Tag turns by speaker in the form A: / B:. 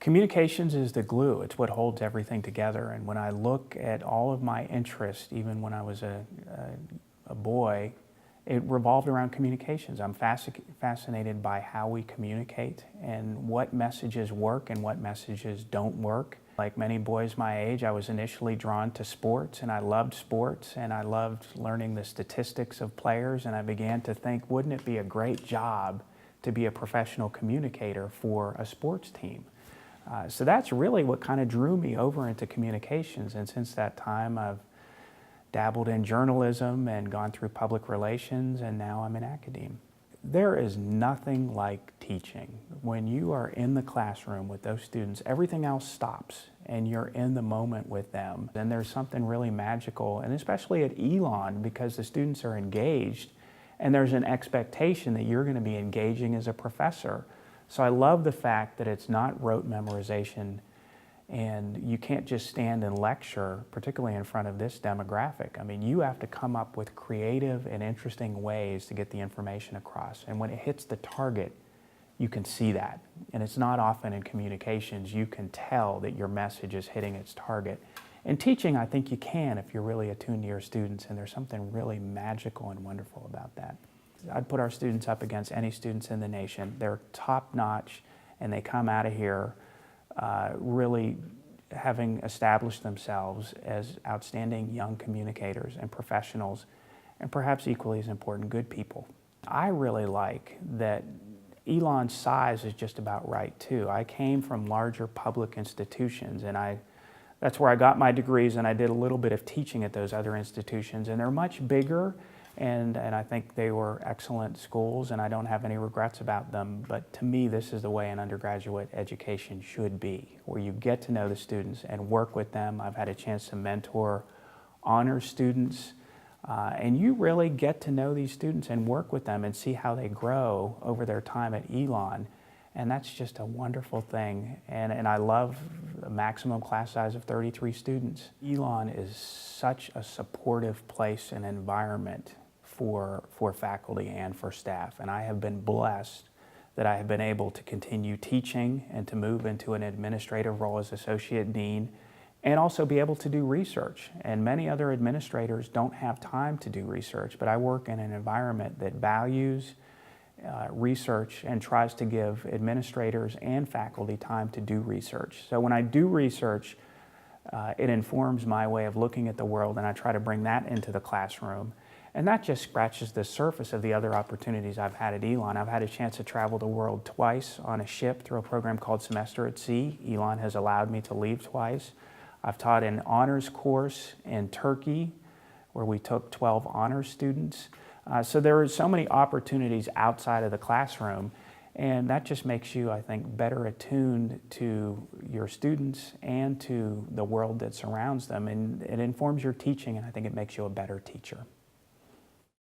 A: Communications is the glue. It's what holds everything together. And when I look at all of my interests, even when I was a boy, it revolved around communications. I'm fascinated by how we communicate and what messages work and what messages don't work. Like many boys my age, I was initially drawn to sports, and I loved sports, and I loved learning the statistics of players, and I began to think, wouldn't it be a great job to be a professional communicator for a sports team? So that's really what kind of drew me over into communications, and since that time I've dabbled in journalism and gone through public relations, and now I'm in academia. There is nothing like teaching. When you are in the classroom with those students, everything else stops and you're in the moment with them. And there's something really magical, and especially at Elon, because the students are engaged and there's an expectation that you're going to be engaging as a professor. So I love the fact that it's not rote memorization, and you can't just stand and lecture, particularly in front of this demographic. I mean, you have to come up with creative and interesting ways to get the information across. And when it hits the target, you can see that. And it's not often in communications you can tell that your message is hitting its target. In teaching, I think you can if you're really attuned to your students, and there's something really magical and wonderful about that. I'd put our students up against any students in the nation. They're top-notch, and they come out of here really having established themselves as outstanding young communicators and professionals, and perhaps equally as important, good people. I really like that Elon's size is just about right too. I came from larger public institutions, and that's where I got my degrees, and I did a little bit of teaching at those other institutions, and they're much bigger. And I think they were excellent schools, and I don't have any regrets about them. But to me, this is the way an undergraduate education should be, where you get to know the students and work with them. I've had a chance to mentor honors students, and you really get to know these students and work with them and see how they grow over their time at Elon. And that's just a wonderful thing. And I love a maximum class size of 33 students. Elon is such a supportive place and environment for faculty and for staff. And I have been blessed that I have been able to continue teaching and to move into an administrative role as associate dean, and also be able to do research. And many other administrators don't have time to do research, but I work in an environment that values research and tries to give administrators and faculty time to do research. So when I do research, it informs my way of looking at the world, and I try to bring that into the classroom. And that just scratches the surface of the other opportunities I've had at Elon. I've had a chance to travel the world twice on a ship through a program called Semester at Sea. Elon has allowed me to leave twice. I've taught an honors course in Turkey, where we took 12 honors students. So there are so many opportunities outside of the classroom, and that just makes you, I think, better attuned to your students and to the world that surrounds them, and it informs your teaching, and I think it makes you a better teacher.